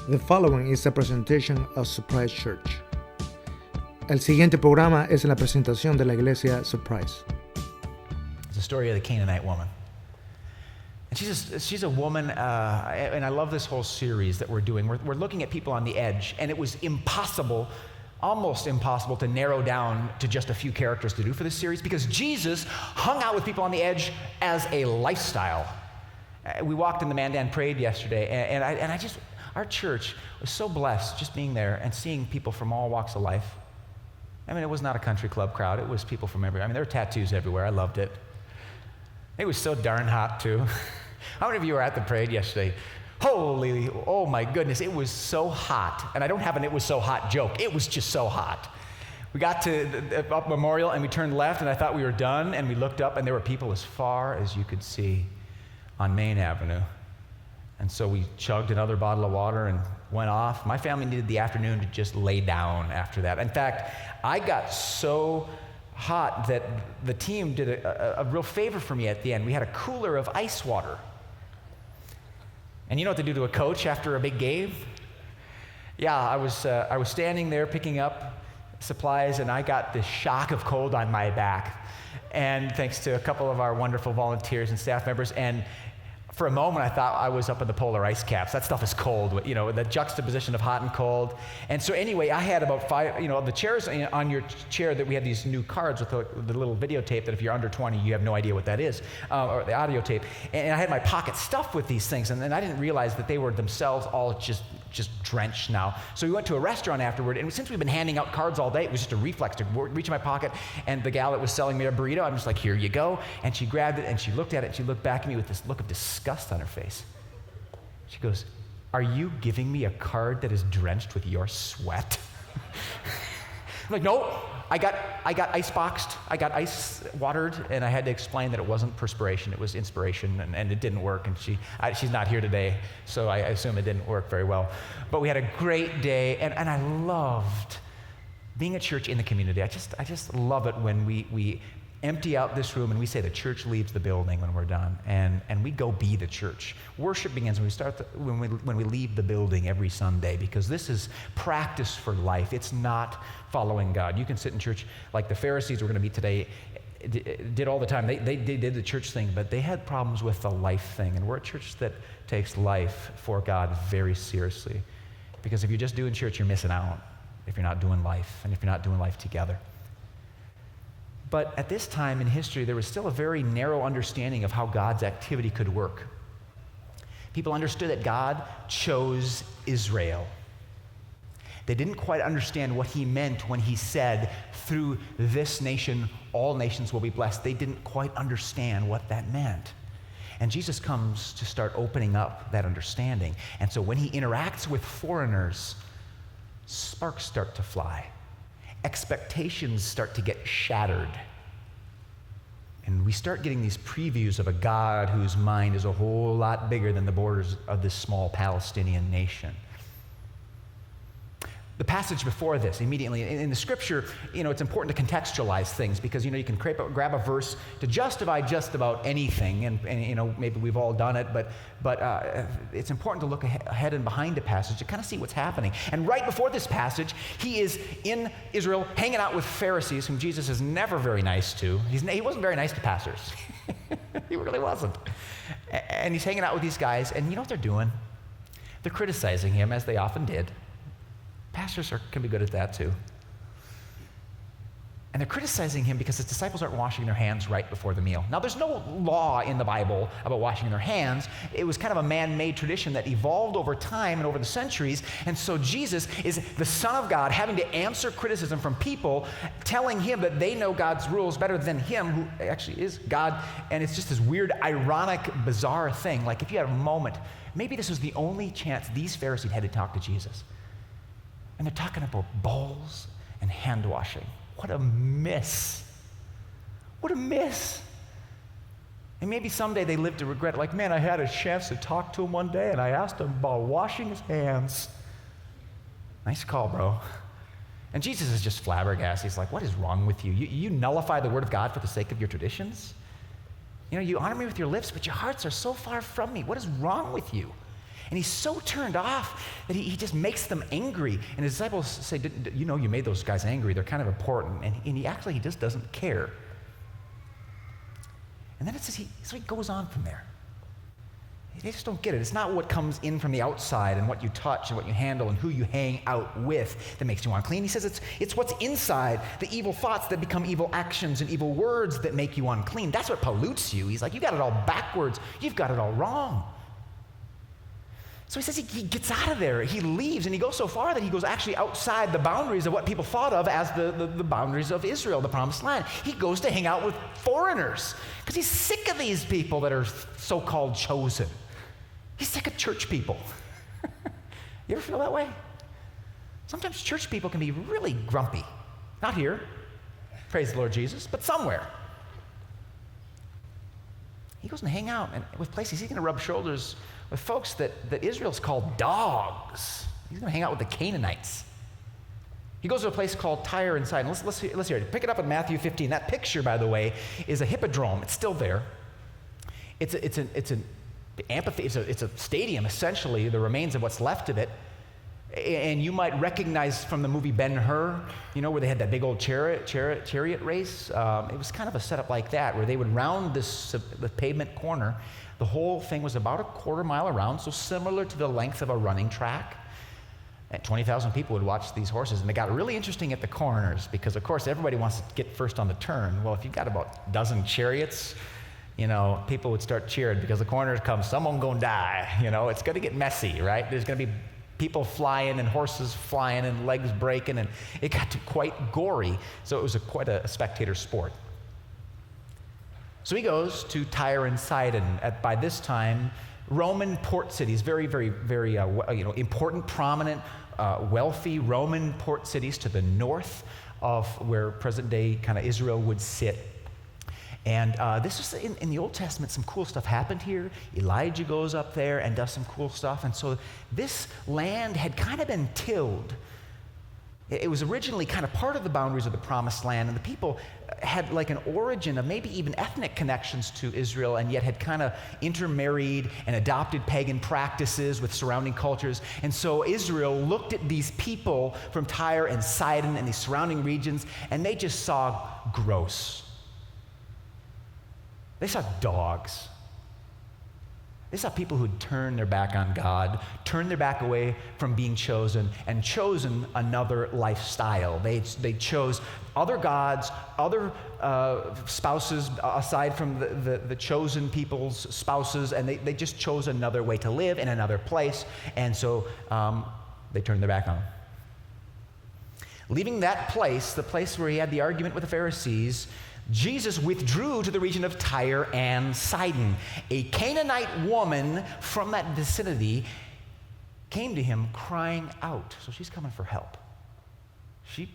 The following is a presentation of Surprise Church. El siguiente programa es la presentación de la iglesia Surprise. It's the story of the Canaanite woman. And she's a woman, and I love this whole series that we're doing. We're looking at people on the edge, and it was impossible, almost impossible, to narrow down to just a few characters to do for this series because Jesus hung out with people on the edge as a lifestyle. We walked in the Mandan Parade yesterday, and I just, our church was so blessed just being there and seeing people from all walks of life. I mean, it was not a country club crowd. It was people from everywhere. I mean, there were tattoos everywhere. I loved it. It was so darn hot, too. How many of you were at the parade yesterday? Oh my goodness, it was so hot. And I don't have an "it was so hot" joke. It was just so hot. We got to the Memorial, and we turned left, and I thought we were done, and we looked up, and there were people as far as you could see on Main Avenue. And so we chugged another bottle of water and went off. My family needed the afternoon to just lay down after that. In fact, I got so hot that the team did a real favor for me at the end. We had a cooler of ice water. And you know what they do to a coach after a big game? Yeah, I was standing there picking up supplies, and I got this shock of cold on my back. And thanks to a couple of our wonderful volunteers and staff members, and for a moment, I thought I was up in the polar ice caps. That stuff is cold, you know, the juxtaposition of hot and cold. And so anyway, I had about 5, the chairs on your chair that we had these new cards with the little videotape that if you're under 20, you have no idea what that is, or the audio tape. And I had my pocket stuffed with these things, and I didn't realize that they were themselves all just drenched now. So we went to a restaurant afterward, and since we've been handing out cards all day, it was just a reflex to reach in my pocket, and the gal that was selling me a burrito, I'm just like, here you go. And she grabbed it, and she looked at it, and she looked back at me with this look of disgust on her face. She goes, "Are you giving me a card that is drenched with your sweat?" I'm like, "No, I got ice boxed, I got ice watered," and I had to explain that it wasn't perspiration, it was inspiration, and it didn't work, and she's not here today, so I assume it didn't work very well. But we had a great day, and I loved being at church in the community. I just love it when we empty out this room and we say the church leaves the building when we're done, and we go be the church. Worship begins when we leave the building every Sunday, because this is practice for life. It's not following God. You can sit in church like the Pharisees we're going to meet today did all the time. They did the church thing, but they had problems with the life thing, and we're a church that takes life for God very seriously, because if you're just doing church, you're missing out if you're not doing life, and if you're not doing life together. But at this time in history, there was still a very narrow understanding of how God's activity could work. People understood that God chose Israel. They didn't quite understand what he meant when he said, "Through this nation, all nations will be blessed." They didn't quite understand what that meant. And Jesus comes to start opening up that understanding. And so when he interacts with foreigners, sparks start to fly. Expectations start to get shattered. And we start getting these previews of a God whose mind is a whole lot bigger than the borders of this small Palestinian nation. The passage before this, immediately, in the scripture, it's important to contextualize things, because, you can grab a verse to justify just about anything, and maybe we've all done it, but it's important to look ahead and behind a passage to kind of see what's happening. And right before this passage, he is in Israel hanging out with Pharisees, whom Jesus is never very nice to. He wasn't very nice to pastors. He really wasn't. And he's hanging out with these guys, and you know what they're doing? They're criticizing him, as they often did. Pastors can be good at that too. And they're criticizing him because his disciples aren't washing their hands right before the meal. Now, there's no law in the Bible about washing their hands. It was kind of a man-made tradition that evolved over time and over the centuries. And so Jesus is the Son of God, having to answer criticism from people, telling him that they know God's rules better than him, who actually is God. And it's just this weird, ironic, bizarre thing. Like, if you had a moment, maybe this was the only chance these Pharisees had to talk to Jesus. And they're talking about bowls and hand washing. What a miss. What a miss. And maybe someday they live to regret it. Like, man, I had a chance to talk to him one day, and I asked him about washing his hands. Nice call, bro. And Jesus is just flabbergasted. He's like, what is wrong with you? You nullify the word of God for the sake of your traditions? You honor me with your lips, but your hearts are so far from me. What is wrong with you? And he's so turned off that he just makes them angry. And his disciples say, you know, you made those guys angry. They're kind of important. And he just doesn't care. And then it says so he goes on from there. They just don't get it. It's not what comes in from the outside and what you touch and what you handle and who you hang out with that makes you unclean. He says it's what's inside, the evil thoughts that become evil actions and evil words that make you unclean. That's what pollutes you. He's like, you got it all backwards. You've got it all wrong. So he says he gets out of there. He leaves, and he goes so far that he goes actually outside the boundaries of what people thought of as the boundaries of Israel, the promised land. He goes to hang out with foreigners because he's sick of these people that are so-called chosen. He's sick of church people. You ever feel that way? Sometimes church people can be really grumpy. Not here, praise the Lord Jesus, but somewhere. He goes and hang out with places. He's going to rub shoulders with folks that Israel's called dogs. He's going to hang out with the Canaanites. He goes to a place called Tyre and Sidon. Let's hear it. Pick it up in Matthew 15. That picture, by the way, is a hippodrome. It's still there. It's an amphitheater. It's a stadium, essentially, the remains of what's left of it. And you might recognize from the movie Ben-Hur, you know, where they had that big old chariot race. It was kind of a setup like that, where they would round the pavement corner. The whole thing was about a quarter mile around, so similar to the length of a running track. And 20,000 people would watch these horses. And they got really interesting at the corners because, of course, everybody wants to get first on the turn. Well, if you've got about a dozen chariots, you know, people would start cheering because the corners come, someone gonna die. You know, it's gonna get messy, right? There's gonna be people flying and horses flying and legs breaking, and it got quite gory. So it was quite a spectator sport. So he goes to Tyre and Sidon. By this time, Roman port cities, very, very, very important, prominent, wealthy Roman port cities to the north of where present-day kind of Israel would sit. And this is in the Old Testament, some cool stuff happened here. Elijah goes up there and does some cool stuff. And so this land had kind of been tilled. It was originally kind of part of the boundaries of the promised land, and the people had like an origin of maybe even ethnic connections to Israel, and yet had kind of intermarried and adopted pagan practices with surrounding cultures. And so Israel looked at these people from Tyre and Sidon and these surrounding regions, and they just saw gross. They saw dogs. They saw people who'd turned their back on God, turned their back away from being chosen, and chosen another lifestyle. They chose other gods, other spouses aside from the chosen people's spouses, and they just chose another way to live in another place, and so they turned their back on him. Leaving that place, the place where he had the argument with the Pharisees, Jesus withdrew to the region of Tyre and Sidon. A Canaanite woman from that vicinity came to him crying out. So she's coming for help. She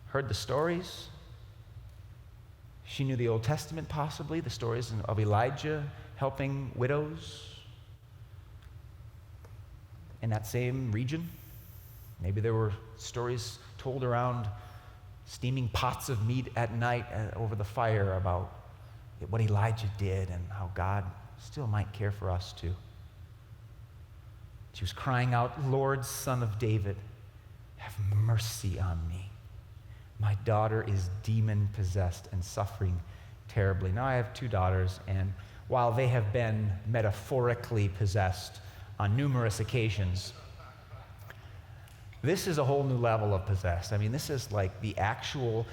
heard the stories. She knew the Old Testament possibly, the stories of Elijah helping widows in that same region. Maybe there were stories told around steaming pots of meat at night over the fire about what Elijah did and how God still might care for us too. She was crying out, "Lord, Son of David, have mercy on me. My daughter is demon-possessed and suffering terribly." Now, I have 2 daughters, and while they have been metaphorically possessed on numerous occasions, this is a whole new level of possessed. I mean, this is like the actual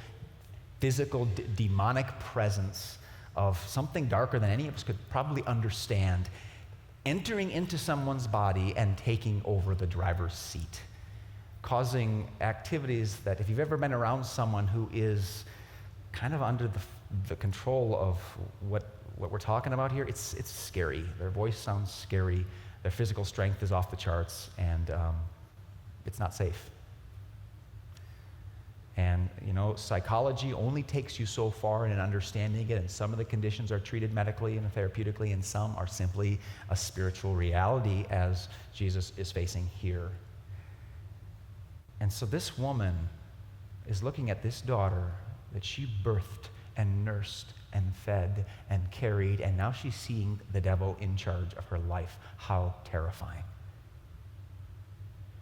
physical demonic presence of something darker than any of us could probably understand, entering into someone's body and taking over the driver's seat, causing activities that if you've ever been around someone who is kind of under the control of what we're talking about here, it's scary. Their voice sounds scary. Their physical strength is off the charts, and it's not safe. And, psychology only takes you so far in understanding it, and some of the conditions are treated medically and therapeutically, and some are simply a spiritual reality, as Jesus is facing here. And so this woman is looking at this daughter that she birthed and nursed and fed and carried, and now she's seeing the devil in charge of her life. How terrifying.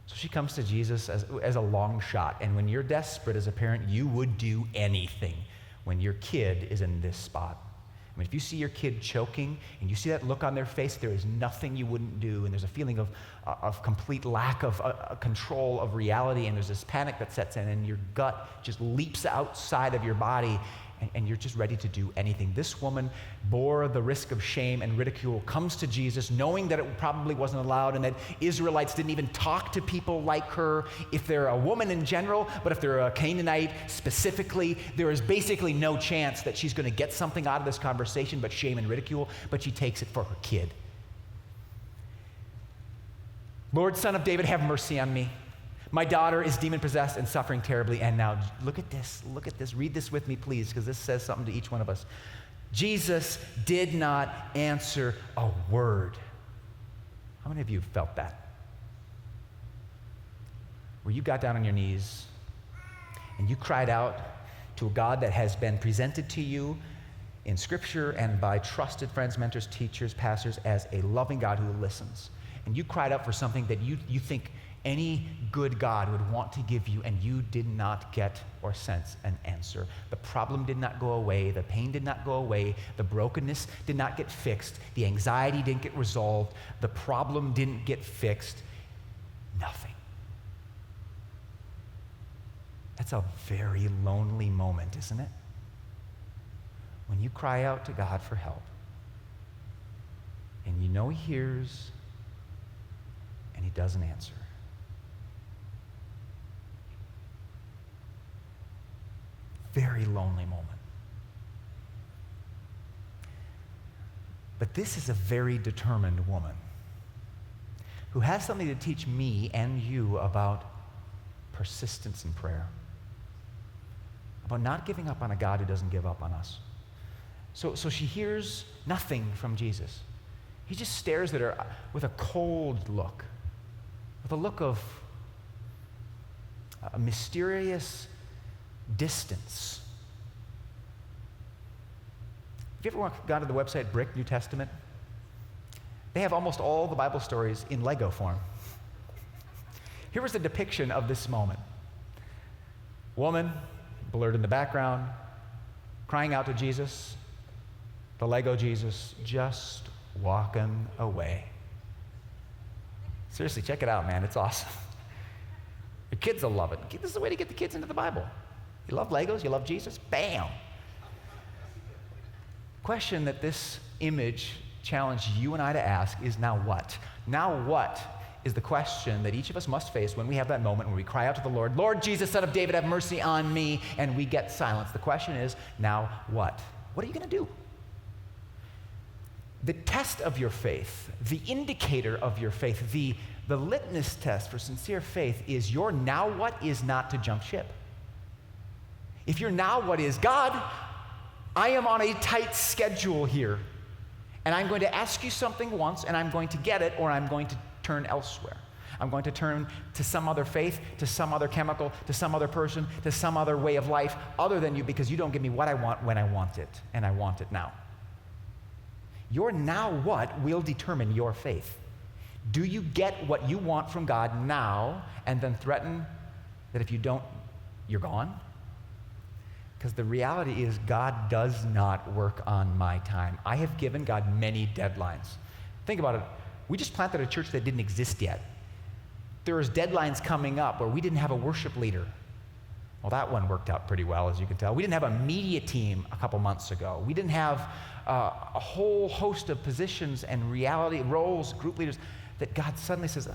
So she comes to Jesus as a long shot, and when you're desperate as a parent, you would do anything when your kid is in this spot. I mean, if you see your kid choking and you see that look on their face, there is nothing you wouldn't do, and there's a feeling of complete lack of control of reality, and there's this panic that sets in, and your gut just leaps outside of your body, and you're just ready to do anything. This woman bore the risk of shame and ridicule, comes to Jesus knowing that it probably wasn't allowed and that Israelites didn't even talk to people like her. If they're a woman in general, but if they're a Canaanite specifically, there is basically no chance that she's going to get something out of this conversation but shame and ridicule, but she takes it for her kid. Lord, Son of David, have mercy on me. My daughter is demon-possessed and suffering terribly. And now, look at this. Read this with me, please, because this says something to each one of us. Jesus did not answer a word. How many of you have felt that? Where you got down on your knees and you cried out to a God that has been presented to you in Scripture and by trusted friends, mentors, teachers, pastors as a loving God who listens. And you cried out for something that you think any good God would want to give you, and you did not get or sense an answer. The problem did not go away. The pain did not go away. The brokenness did not get fixed. The anxiety didn't get resolved. The problem didn't get fixed. Nothing. That's a very lonely moment, isn't it? When you cry out to God for help, and you know He hears, and He doesn't answer. Very lonely moment. But this is a very determined woman who has something to teach me and you about persistence in prayer, about not giving up on a God who doesn't give up on us. So she hears nothing from Jesus. He just stares at her with a cold look, with a look of a mysterious distance. Have you ever gone to the website Brick New Testament? They have almost all the Bible stories in Lego form. Here was the depiction of this moment. Woman, blurred in the background, crying out to Jesus. The Lego Jesus just walking away. Seriously, check it out, man. It's awesome. Your kids will love it. This is the way to get the kids into the Bible. You love Legos, you love Jesus, bam. Question that this image challenged you and I to ask is, now what? Now what is the question that each of us must face when we have that moment when we cry out to the Lord, Lord Jesus, Son of David, have mercy on me, and we get silence. The question is, now what? What are you going to do? The test of your faith, the indicator of your faith, the litmus test for sincere faith is your now what is not to jump ship. If your now what is, God, I am on a tight schedule here, and I'm going to ask you something once, and I'm going to get it, or I'm going to turn elsewhere. I'm going to turn to some other faith, to some other chemical, to some other person, to some other way of life other than you, because you don't give me what I want when I want it, and I want it now. Your now what will determine your faith. Do you get what you want from God now and then threaten that if you don't, you're gone? Because the reality is God does not work on my time. I have given God many deadlines. Think about it. We just planted a church that didn't exist yet. There was deadlines coming up where we didn't have a worship leader. Well, that one worked out pretty well, as you can tell. We didn't have a media team a couple months ago. We didn't have a whole host of positions and reality roles, group leaders, that God suddenly says,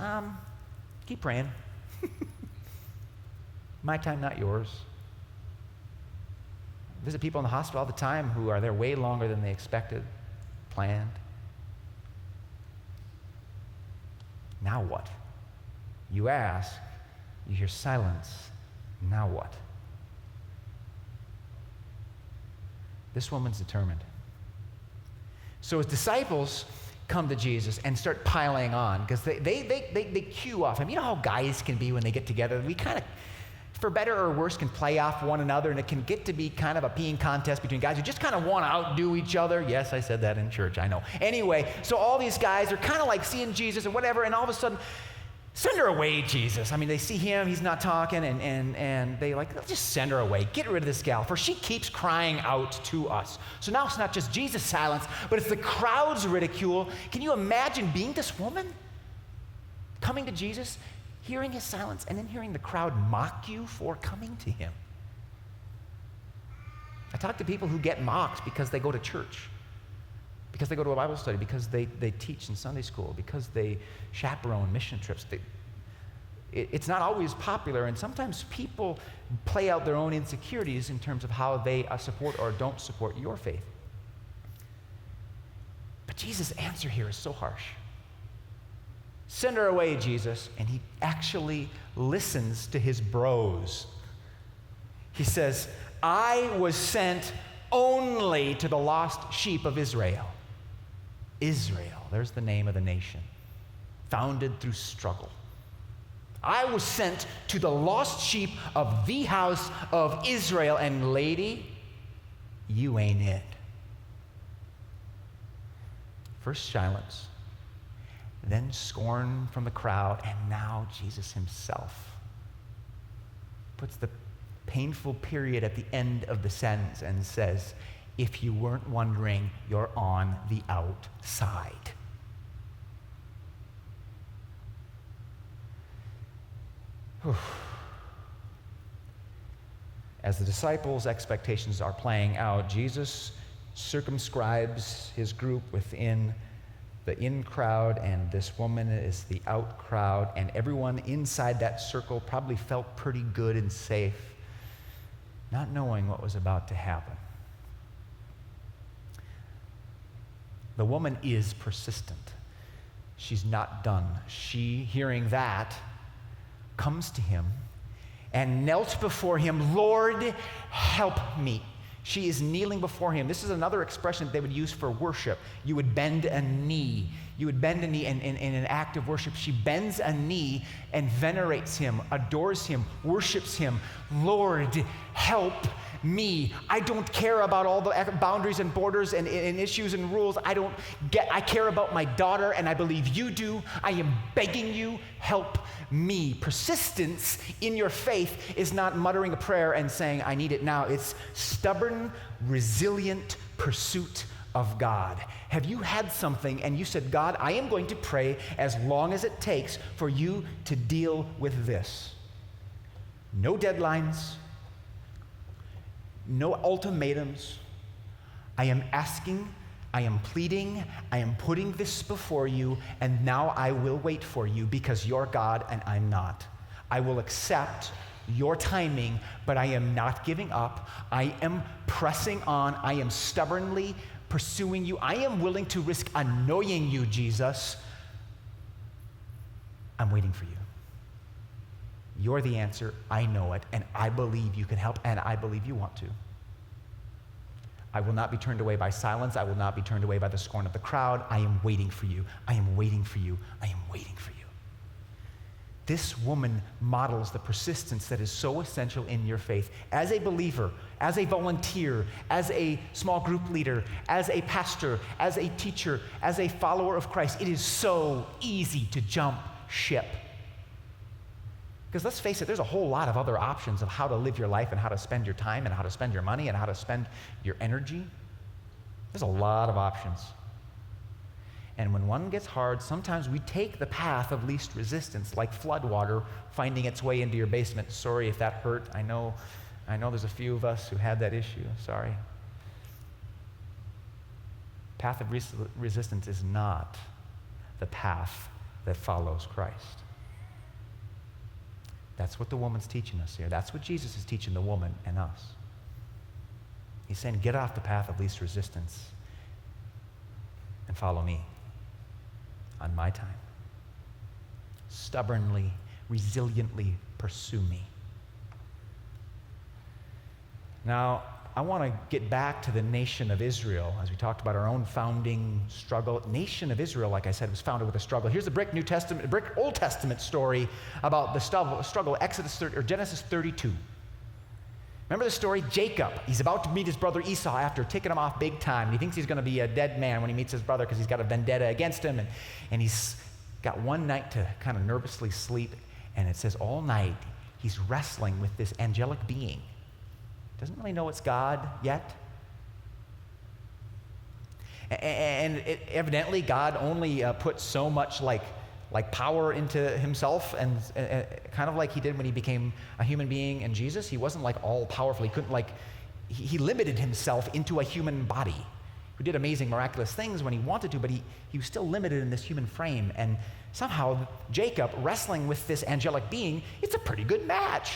keep praying. My time, not yours. Visit people in the hospital all the time who are there way longer than they expected, planned. Now what? You ask, you hear silence. Now what? This woman's determined. So his disciples come to Jesus and start piling on because they cue off him. You know how guys can be when they get together? We kind of for better or worse, can play off one another, and it can get to be kind of a peeing contest between guys who just kind of want to outdo each other. Yes, I said that in church, I know. Anyway, so all these guys are kind of like seeing Jesus and whatever, and all of a sudden, send her away, Jesus. I mean, they see him, he's not talking, and they like, let's just send her away. Get rid of this gal, for she keeps crying out to us. So now it's not just Jesus' silence, but it's the crowd's ridicule. Can you imagine being this woman? Coming to Jesus, hearing his silence, and then hearing the crowd mock you for coming to him. I talk to people who get mocked because they go to church, because they go to a Bible study, because they teach in Sunday school, because they chaperone mission trips. It's not always popular, and sometimes people play out their own insecurities in terms of how they support or don't support your faith. But Jesus' answer here is so harsh. Send her away, Jesus. And he actually listens to his bros. He says, I was sent only to the lost sheep of Israel. Israel, there's the name of the nation, founded through struggle. I was sent to the lost sheep of the house of Israel. And lady, you ain't it. First silence, then scorn from the crowd, and now Jesus himself puts the painful period at the end of the sentence and says, if you weren't wondering, you're on the outside. As the disciples' expectations are playing out, Jesus circumscribes his group within the in crowd, and this woman is the out crowd, and everyone inside that circle probably felt pretty good and safe, not knowing what was about to happen. The woman is persistent. She's not done. She, hearing that, comes to him and knelt before him. Lord, help me. She is kneeling before him. This is another expression that they would use for worship. You would bend a knee. You would bend a knee in an act of worship. She bends a knee and venerates him, adores him, worships him. Lord, help me. I don't care about all the boundaries and borders and issues and rules. I care about my daughter, and I believe you do. I am begging you, help me. Persistence in your faith is not muttering a prayer and saying, I need it now. It's stubborn, resilient pursuit of God. Have you had something and you said, God, I am going to pray as long as it takes for you to deal with this? No deadlines, no ultimatums. I am asking, I am pleading, I am putting this before you, and now I will wait for you because you're God and I'm not. I will accept your timing, but I am not giving up. I am pressing on. I am stubbornly pursuing you. I am willing to risk annoying you, Jesus. I'm waiting for you. You're the answer. I know it, and I believe you can help, and I believe you want to. I will not be turned away by silence. I will not be turned away by the scorn of the crowd. I am waiting for you. I am waiting for you. I am waiting for you. This woman models the persistence that is so essential in your faith. As a believer, as a volunteer, as a small group leader, as a pastor, as a teacher, as a follower of Christ, it is so easy to jump ship. Because let's face it, there's a whole lot of other options of how to live your life and how to spend your time and how to spend your money and how to spend your energy. There's a lot of options. And when one gets hard, sometimes we take the path of least resistance, like floodwater finding its way into your basement. Sorry if that hurt. I know there's a few of us who had that issue. Sorry. Path of resistance is not the path that follows Christ. That's what the woman's teaching us here. That's what Jesus is teaching the woman and us. He's saying, get off the path of least resistance and follow me on my time. Stubbornly, resiliently pursue me. Now, I want to get back to the nation of Israel, as we talked about our own founding struggle. Nation of Israel, like I said, was founded with a struggle. Here's the brick Old Testament story about the struggle, Genesis 32. Remember the story? Jacob, he's about to meet his brother Esau after ticking him off big time. And he thinks he's going to be a dead man when he meets his brother because he's got a vendetta against him. And he's got one night to kind of nervously sleep. And it says all night he's wrestling with this angelic being. Doesn't really know it's God yet. And evidently God only put so much like power into himself, and kind of like he did when he became a human being in Jesus. He wasn't like all powerful. He couldn't he limited himself into a human body. He did amazing, miraculous things when he wanted to, but he was still limited in this human frame. And somehow Jacob wrestling with this angelic being, it's a pretty good match.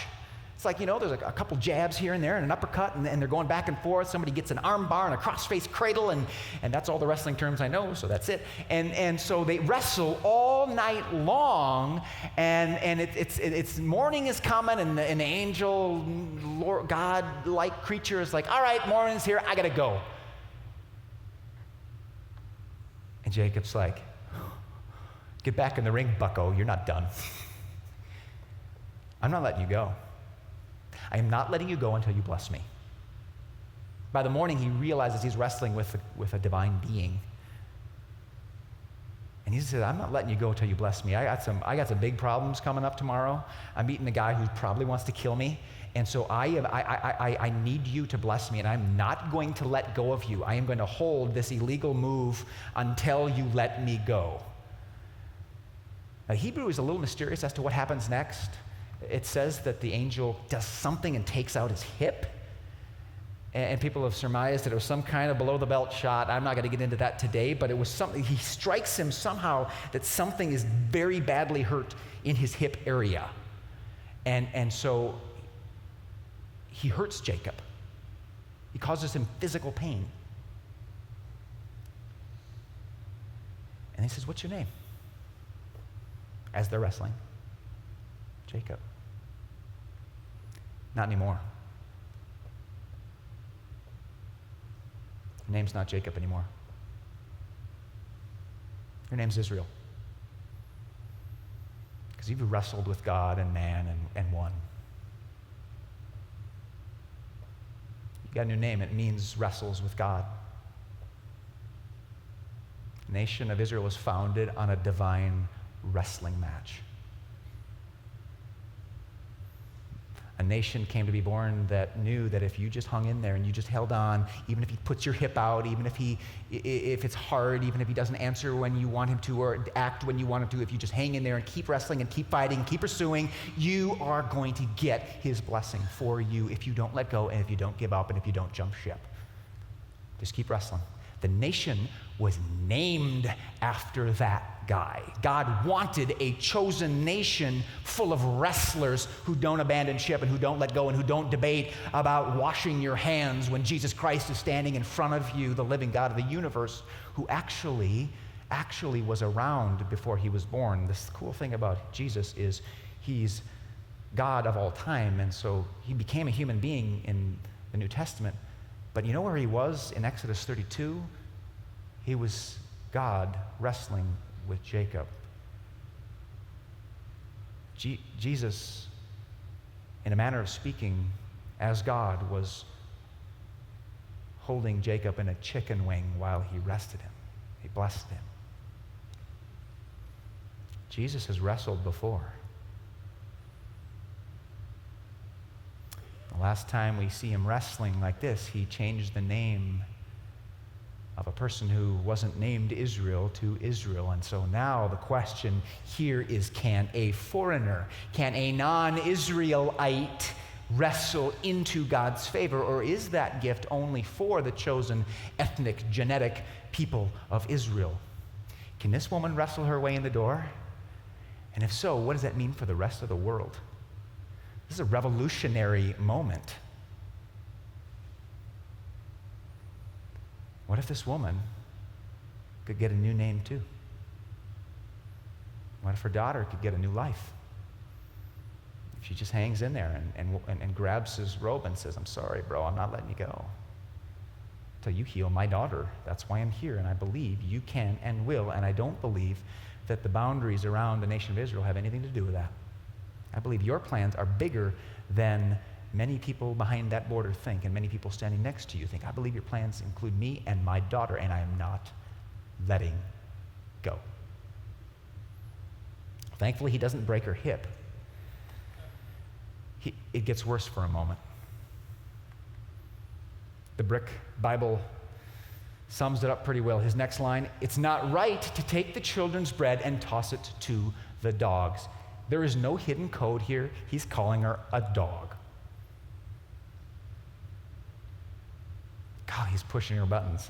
It's like, there's a couple jabs here and there and an uppercut, and they're going back and forth. Somebody gets an arm bar and a cross-face cradle, and that's all the wrestling terms I know, so that's it. And so they wrestle all night long, and it's morning is coming, and an angel, Lord, God-like creature is like, all right, morning's here, I got to go. And Jacob's like, get back in the ring, bucko, you're not done. I'm not letting you go. I am not letting you go until you bless me. By the morning, he realizes he's wrestling with a divine being. And he says, I'm not letting you go until you bless me. I got some big problems coming up tomorrow. I'm meeting a guy who probably wants to kill me. And so I need you to bless me, and I'm not going to let go of you. I am going to hold this illegal move until you let me go. Now, Hebrew is a little mysterious as to what happens next. It says that the angel does something and takes out his hip. And people have surmised that it was some kind of below-the-belt shot. I'm not going to get into that today, but it was something. He strikes him somehow that something is very badly hurt in his hip area. And so he hurts Jacob. He causes him physical pain. And he says, what's your name? As they're wrestling. Jacob. Not anymore. Your name's not Jacob anymore. Your name's Israel. Because you've wrestled with God and man and won. You got a new name. It means wrestles with God. The nation of Israel was founded on a divine wrestling match. A nation came to be born that knew that if you just hung in there and you just held on, even if he puts your hip out, even if it's hard, even if he doesn't answer when you want him to or act when you want him to, if you just hang in there and keep wrestling and keep fighting, keep pursuing, you are going to get his blessing for you if you don't let go and if you don't give up and if you don't jump ship. Just keep wrestling. The nation was named after that guy. God wanted a chosen nation full of wrestlers who don't abandon ship and who don't let go and who don't debate about washing your hands when Jesus Christ is standing in front of you, the living God of the universe, who actually was around before he was born. This cool thing about Jesus is he's God of all time, and so he became a human being in the New Testament. But you know where he was in Exodus 32? He was God wrestling with Jacob. Jesus, in a manner of speaking, as God, was holding Jacob in a chicken wing while he rested him. He blessed him. Jesus has wrestled before. The last time we see him wrestling like this, he changed the name of a person who wasn't named Israel to Israel. And so now the question here is, can a foreigner, can a non-Israelite wrestle into God's favor, or is that gift only for the chosen ethnic, genetic people of Israel? Can this woman wrestle her way in the door? And if so, what does that mean for the rest of the world? This is a revolutionary moment. What if this woman could get a new name too? What if her daughter could get a new life? she just hangs in there and grabs his robe and says, I'm sorry, bro, I'm not letting you go till you heal my daughter. That's why I'm here, and I believe you can and will, and I don't believe that the boundaries around the nation of Israel have anything to do with that. I believe your plans are bigger than many people behind that border think, and many people standing next to you think. I believe your plans include me and my daughter, and I am not letting go. Thankfully, he doesn't break her hip. It gets worse for a moment. The Brick Bible sums it up pretty well. His next line, it's not right to take the children's bread and toss it to the dogs. There is no hidden code here. He's calling her a dog. God, he's pushing her buttons.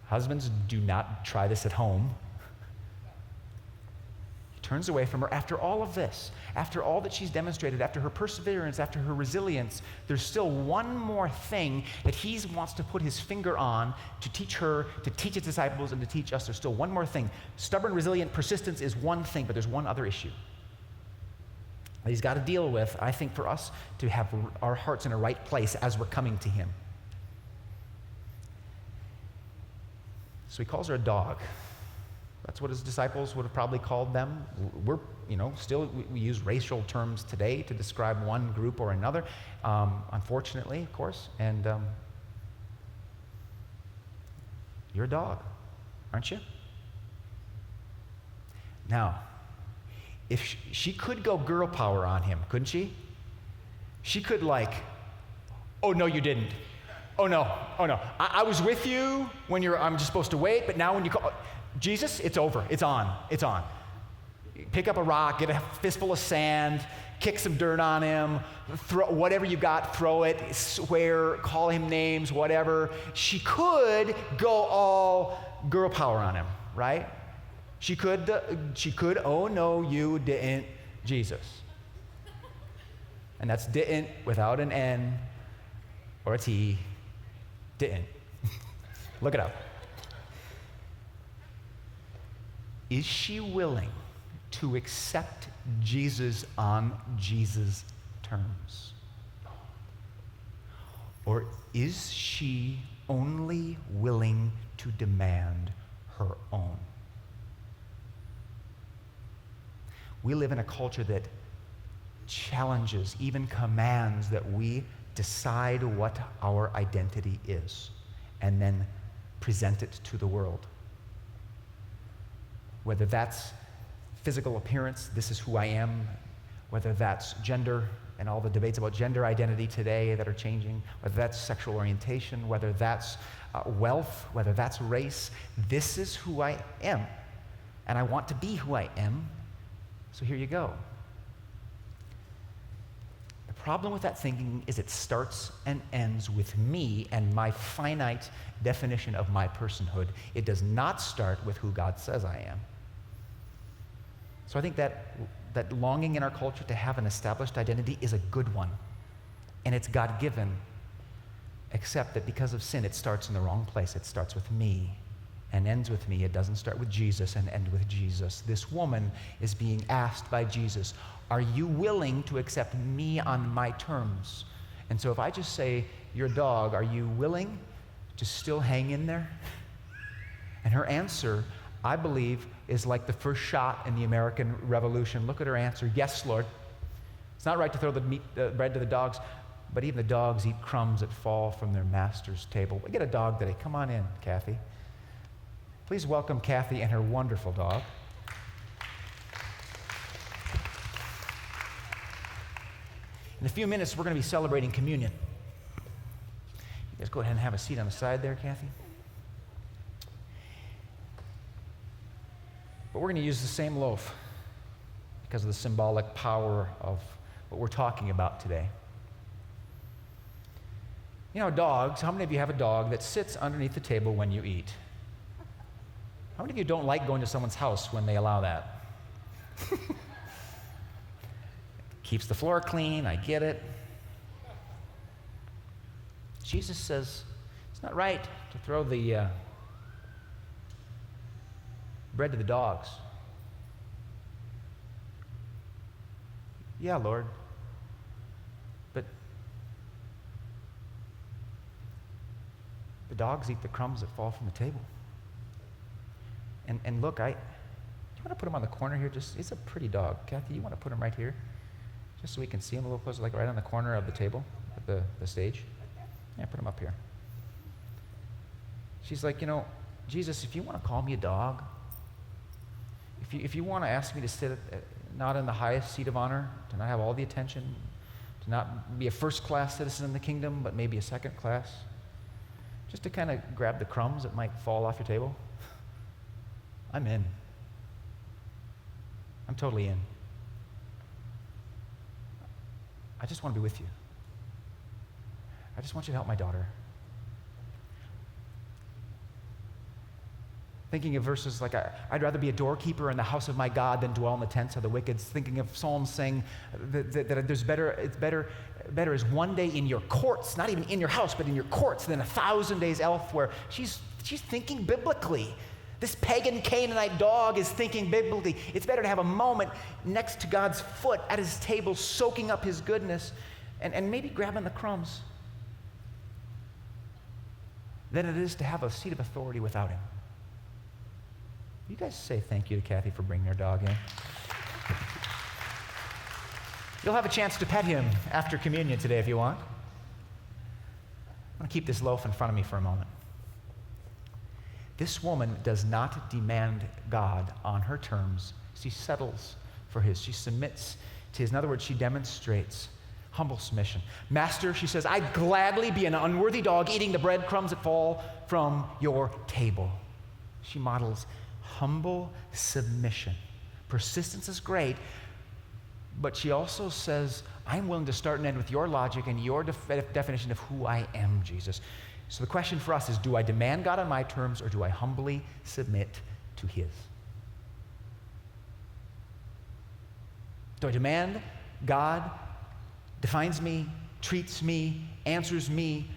Husbands, do not try this at home. He turns away from her after all of this, after all that she's demonstrated, after her perseverance, after her resilience. There's still one more thing that he wants to put his finger on to teach her, to teach his disciples, and to teach us. There's still one more thing. Stubborn, resilient persistence is one thing, but there's one other issue that he's got to deal with, I think, for us to have our hearts in a right place as we're coming to him. So he calls her a dog. That's what his disciples would have probably called them. We're, still we use racial terms today to describe one group or another, unfortunately, of course. And you're a dog, aren't you? Now, if she could go girl power on him, couldn't she? She could oh, no, you didn't. Oh, no. I was with you when I'm just supposed to wait, but now when you call, Jesus, it's over. It's on. Pick up a rock, get a fistful of sand, kick some dirt on him, throw whatever you got, throw it, swear, call him names, whatever. She could go all girl power on him, right? She could, oh no, you didn't, Jesus. And that's didn't without an N or a T. Didn't. Look it up. Is she willing to accept Jesus on Jesus' terms? Or is she only willing to demand her own? We live in a culture that challenges, even commands that we decide what our identity is and then present it to the world. Whether that's physical appearance, this is who I am, whether that's gender and all the debates about gender identity today that are changing, whether that's sexual orientation, whether that's wealth, whether that's race, this is who I am. And I want to be who I am, so here you go. The problem with that thinking is it starts and ends with me and my finite definition of my personhood. It does not start with who God says I am. So I think that longing in our culture to have an established identity is a good one, and it's God-given, except that because of sin, it starts in the wrong place. It starts with me and ends with me. It doesn't start with Jesus and end with Jesus. This woman is being asked by Jesus, are you willing to accept me on my terms? And so if I just say, you're a dog, are you willing to still hang in there? And her answer, I believe, is like the first shot in the American Revolution. Look at her answer. Yes, Lord. It's not right to throw the bread to the dogs, but even the dogs eat crumbs that fall from their master's table. We get a dog today. Come on in, Kathy. Please welcome Kathy and her wonderful dog. In a few minutes, we're going to be celebrating communion. You guys go ahead and have a seat on the side there, Kathy. But we're going to use the same loaf because of the symbolic power of what we're talking about today. Dogs, how many of you have a dog that sits underneath the table when you eat? How many of you don't like going to someone's house when they allow that? Keeps the floor clean, I get it. Jesus says it's not right to throw the bread to the dogs. Yeah, Lord. But the dogs eat the crumbs that fall from the table. And look, do you want to put him on the corner here? It's a pretty dog. Kathy, you want to put him right here? Just so we can see him a little closer, like right on the corner of the table, at the stage. Yeah, put him up here. She's like, Jesus, if you want to call me a dog, if you want to ask me to sit not in the highest seat of honor, to not have all the attention, to not be a first-class citizen in the kingdom, but maybe a second class, just to kind of grab the crumbs that might fall off your table, I'm in. I'm totally in. I just want to be with you. I just want you to help my daughter. Thinking of verses like, I'd rather be a doorkeeper in the house of my God than dwell in the tents of the wicked. Thinking of Psalms saying that it's better is one day in your courts, not even in your house, but in your courts, than 1,000 days elsewhere. She's thinking biblically. This pagan Canaanite dog is thinking biblically. It's better to have a moment next to God's foot at his table, soaking up his goodness, and maybe grabbing the crumbs, than it is to have a seat of authority without him. You guys say thank you to Kathy for bringing her dog in. You'll have a chance to pet him after communion today if you want. I'm going to keep this loaf in front of me for a moment. This woman does not demand God on her terms. She settles for his. She submits to his. In other words, she demonstrates humble submission. Master, she says, I'd gladly be an unworthy dog eating the breadcrumbs that fall from your table. She models humble submission. Persistence is great, but she also says, I'm willing to start and end with your logic and your definition of who I am, Jesus. So the question for us is, do I demand God on my terms, or do I humbly submit to his? Do I demand God defines me, treats me, answers me,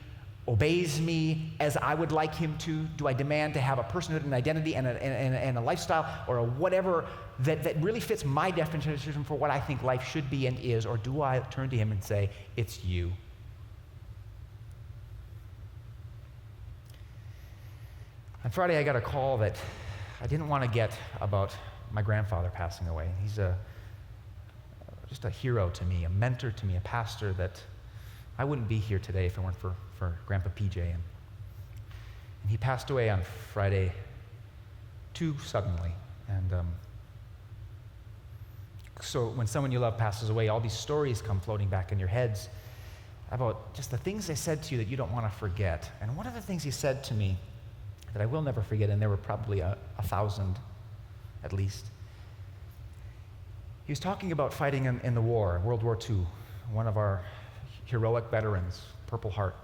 obeys me as I would like him to? Do I demand to have a personhood and identity and a lifestyle or a whatever that really fits my definition for what I think life should be and is? Or do I turn to him and say, it's you? On Friday, I got a call that I didn't want to get about my grandfather passing away. He's just a hero to me, a mentor to me, a pastor that I wouldn't be here today if it weren't for Grandpa PJ. And he passed away on Friday too suddenly. And so when someone you love passes away, all these stories come floating back in your heads about just the things they said to you that you don't want to forget. And one of the things he said to me that I will never forget, and there were probably 1,000 at least. He was talking about fighting in the war, World War II. One of our heroic veterans, Purple Heart,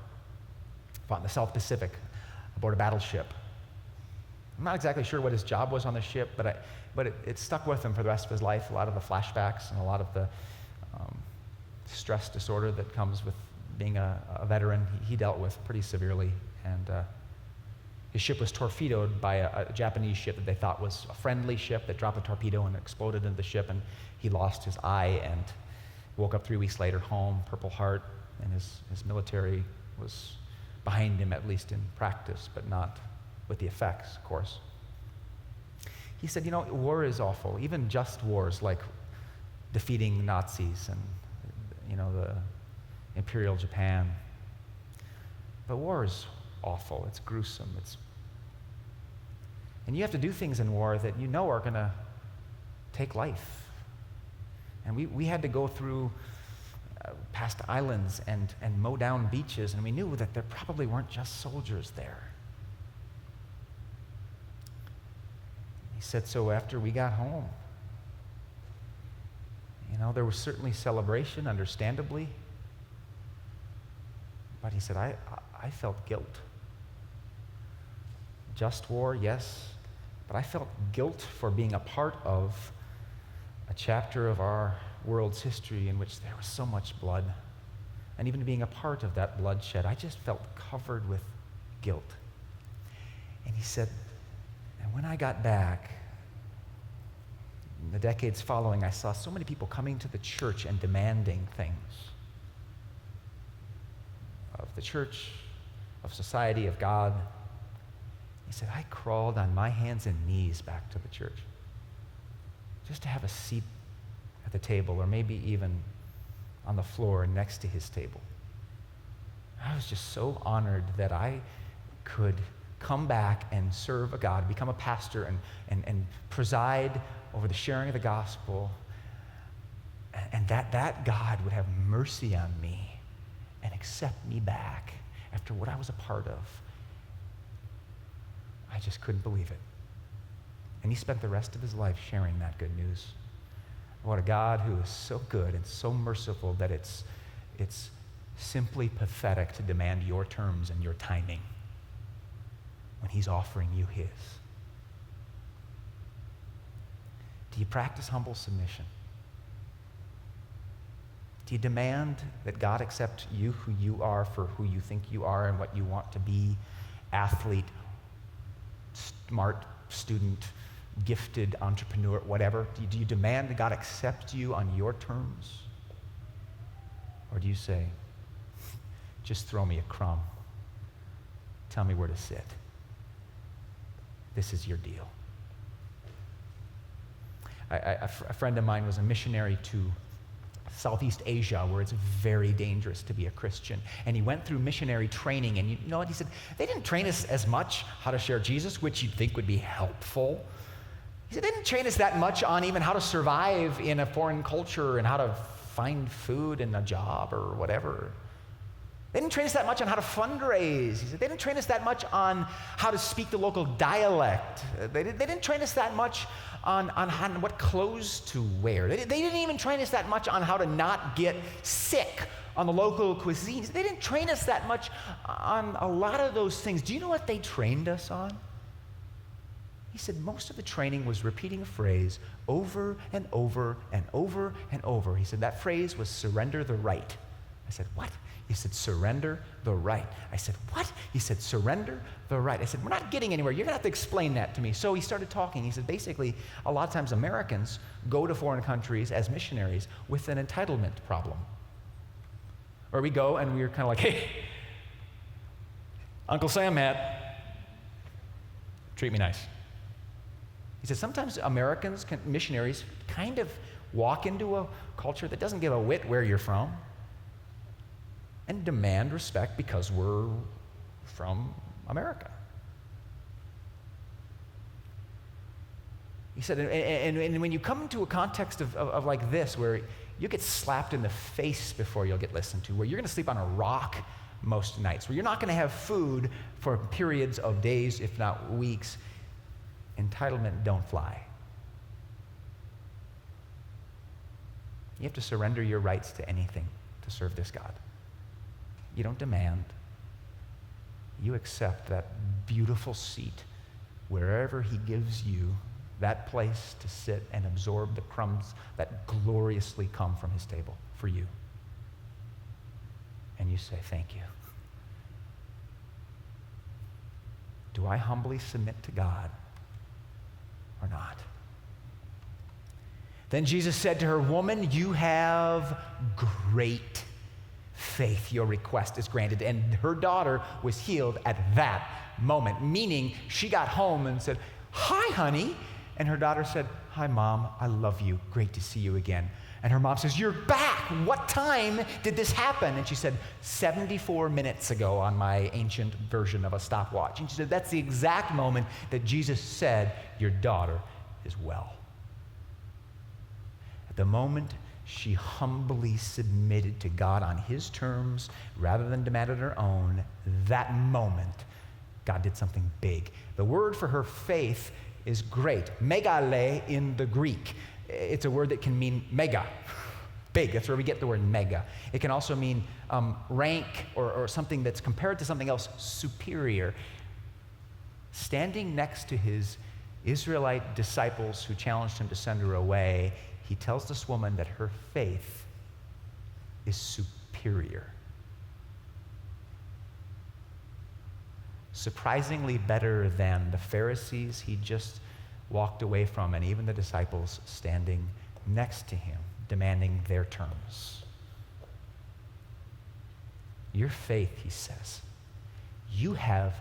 fought in the South Pacific aboard a battleship. I'm not exactly sure what his job was on the ship, but it stuck with him for the rest of his life. A lot of the flashbacks and a lot of the stress disorder that comes with being a veteran, he dealt with pretty severely. And his ship was torpedoed by a Japanese ship that they thought was a friendly ship that dropped a torpedo and exploded into the ship, and he lost his eye and woke up 3 weeks later home, Purple Heart, and his military was behind him, at least in practice, but not with the effects, of course. He said, war is awful, even just wars like defeating Nazis and, the Imperial Japan. But war is awful, it's gruesome, and you have to do things in war that are going to take life. And we had to go through past islands and mow down beaches, and we knew that there probably weren't just soldiers there. He said, so after we got home, there was certainly celebration, understandably, but he said, I felt guilt. Just war, yes, but I felt guilt for being a part of a chapter of our world's history in which there was so much blood. And even being a part of that bloodshed, I just felt covered with guilt. And he said, and when I got back, In the decades following, I saw so many people coming to the church and demanding things of the church, of society, of God. He said, I crawled on my hands and knees back to the church just to have a seat at the table, or maybe even on the floor next to his table. I was just so honored that I could come back and serve a God, become a pastor, and preside over the sharing of the gospel, and that God would have mercy on me and accept me back after what I was a part of. I just couldn't believe it. And he spent the rest of his life sharing that good news. What a God who is so good and so merciful that it's simply pathetic to demand your terms and your timing when he's offering you his. Do you practice humble submission? Do you demand that God accept you who you are for who you think you are and what you want to be? Athlete, smart student, gifted entrepreneur, whatever. Do you demand that God accept you on your terms? Or do you say, just throw me a crumb. Tell me where to sit. This is your deal. A friend of mine was a missionary to Southeast Asia, where it's very dangerous to be a Christian. And he went through missionary training, and you know what he said? They didn't train us as much how to share Jesus, which you'd think would be helpful. He said, they didn't train us that much on even how to survive in a foreign culture and how to find food and a job or whatever. They didn't train us that much on how to fundraise. He said, they didn't train us that much on how to speak the local dialect. They didn't train us that much on what clothes to wear. They didn't even train us that much on how to not get sick on the local cuisines. They didn't train us that much on a lot of those things. Do you know what they trained us on? He said most of the training was repeating a phrase over and over and over and over. He said that phrase was surrender the right. I said, what? He said, surrender the right. I said, what? He said, surrender the right. I said, we're not getting anywhere. You're going to have to explain that to me. So he started talking. He said, basically, a lot of times Americans go to foreign countries as missionaries with an entitlement problem. Or we go and we're kind of like, hey, Uncle Sam hat, treat me nice. He said, sometimes Americans, missionaries, kind of walk into a culture that doesn't give a whit where you're from and demand respect because we're from America. He said, and when you come into a context of like this, where you get slapped in the face before you'll get listened to, where you're going to sleep on a rock most nights, where you're not going to have food for periods of days, if not weeks, entitlement don't fly. You have to surrender your rights to anything to serve this God. You don't demand. You accept that beautiful seat wherever he gives you, that place to sit and absorb the crumbs that gloriously come from his table for you. And you say, thank you. Do I humbly submit to God or not? Then Jesus said to her, woman, you have great faith. Your request is granted. And her daughter was healed at that moment, meaning she got home and said, hi, honey. And her daughter said, hi, Mom, I love you. Great to see you again. And her mom says, you're back. What time did this happen? And she said, 74 minutes ago on my ancient version of a stopwatch. And she said, that's the exact moment that Jesus said, your daughter is well. At the moment she humbly submitted to God on his terms rather than demanded her own, that moment, God did something big. The word for her faith is great. Megale in the Greek. It's a word that can mean mega, big. That's where we get the word mega. It can also mean rank or something that's compared to something else superior. Standing next to his Israelite disciples who challenged him to send her away, he tells this woman that her faith is superior. Surprisingly better than the Pharisees he just walked away from, and even the disciples standing next to him, demanding their terms. Your faith, he says, you have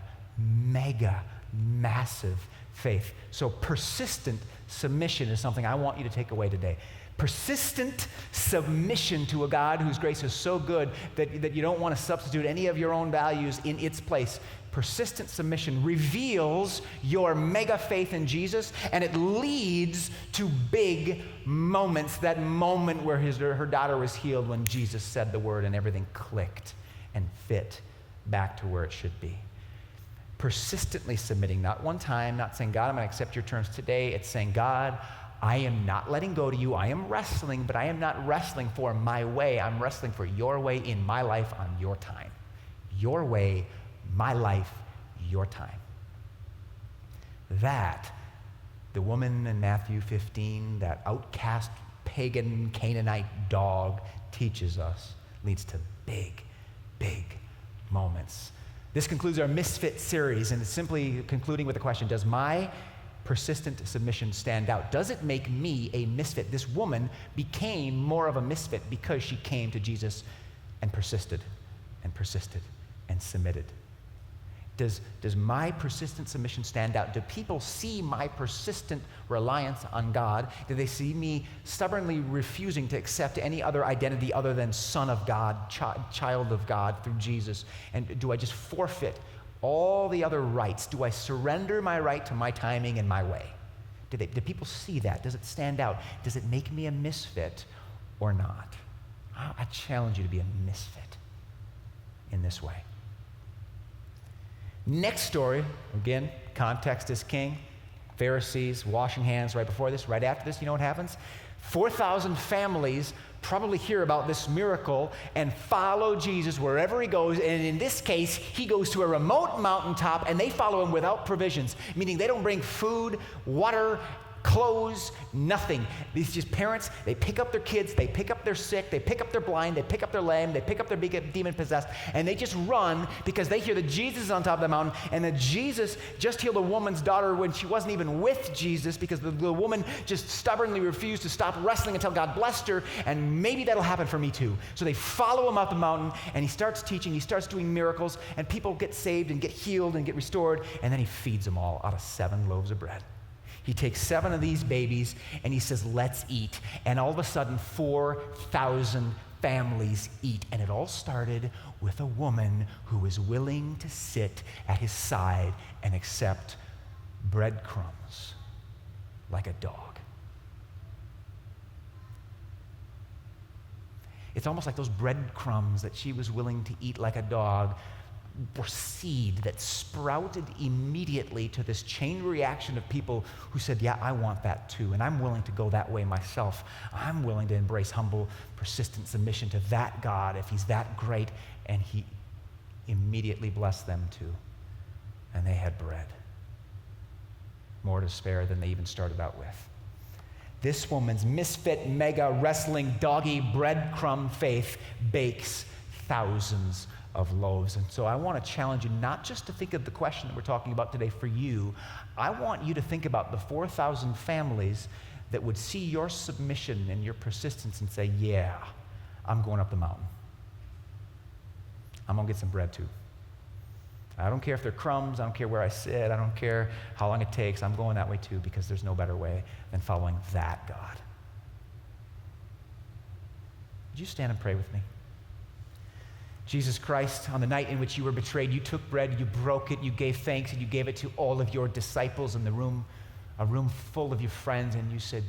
massive faith. So persistent submission is something I want you to take away today. Persistent submission to a God whose grace is so good that you don't want to substitute any of your own values in its place. Persistent submission reveals your mega faith in Jesus, and it leads to big moments. That moment where her daughter was healed when Jesus said the word and everything clicked and fit back to where it should be. Persistently submitting, not one time, not saying, God, I'm going to accept your terms today. It's saying, God, I am not letting go to you. I am wrestling, but I am not wrestling for my way. I'm wrestling for your way in my life on your time. Your way, my life, your time. That, the woman in Matthew 15, that outcast pagan Canaanite dog teaches us, leads to big moments. This concludes our Misfits series, and it's simply concluding with a question: does my persistent submission stand out? Does it make me a misfit? This woman became more of a misfit because she came to Jesus and persisted and submitted. Does my persistent submission stand out? Do people see my persistent reliance on God? Do they see me stubbornly refusing to accept any other identity other than son of God, child of God through Jesus? And do I just forfeit all the other rights? Do I surrender my right to my timing and my way? Do people see that? Does it stand out? Does it make me a misfit or not? I challenge you to be a misfit in this way. Next story, again, context is king. Pharisees washing hands right before this. Right after this, you know what happens? 4,000 families probably hear about this miracle and follow Jesus wherever he goes. And in this case, he goes to a remote mountaintop and they follow him without provisions, meaning they don't bring food, water, clothes, nothing. These just parents, they pick up their kids, they pick up their sick, they pick up their blind, they pick up their lame, they pick up their demon-possessed, and they just run because they hear that Jesus is on top of the mountain, and that Jesus just healed a woman's daughter when she wasn't even with Jesus because the woman just stubbornly refused to stop wrestling until God blessed her, and maybe that'll happen for me too. So they follow him up the mountain, and he starts teaching, he starts doing miracles, and people get saved and get healed and get restored, and then he feeds them all out of 7 loaves of bread. He takes 7 of these babies and he says, let's eat. And all of a sudden, 4,000 families eat. And it all started with a woman who was willing to sit at his side and accept breadcrumbs like a dog. It's almost like those breadcrumbs that she was willing to eat like a dog were seed that sprouted immediately to this chain reaction of people who said, yeah, I want that too, and I'm willing to go that way myself. I'm willing to embrace humble, persistent submission to that God if he's that great, and he immediately blessed them too. And they had bread. More to spare than they even started out with. This woman's misfit, mega, wrestling, doggy, breadcrumb faith bakes thousands of loaves. And so I want to challenge you not just to think of the question that we're talking about today for you. I want you to think about the 4,000 families that would see your submission and your persistence and say, yeah, I'm going up the mountain. I'm going to get some bread too. I don't care if they're crumbs. I don't care where I sit. I don't care how long it takes. I'm going that way too because there's no better way than following that God. Would you stand and pray with me? Jesus Christ, on the night in which you were betrayed, you took bread, you broke it, you gave thanks, and you gave it to all of your disciples in the room, a room full of your friends, and you said,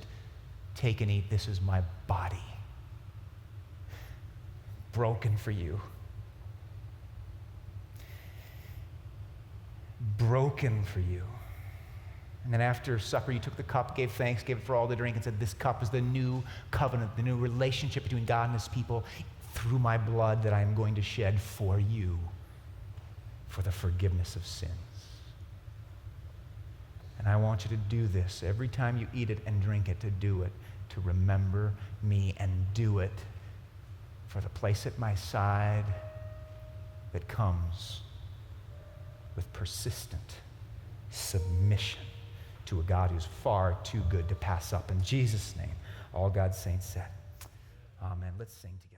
take and eat, this is my body, broken for you. Broken for you. And then after supper, you took the cup, gave thanks, gave it for all to drink, and said, this cup is the new covenant, the new relationship between God and his people, through my blood that I am going to shed for you for the forgiveness of sins. And I want you to do this every time you eat it and drink it, to do it, to remember me, and do it for the place at my side that comes with persistent submission to a God who's far too good to pass up. In Jesus' name, all God's saints said, amen. Let's sing together.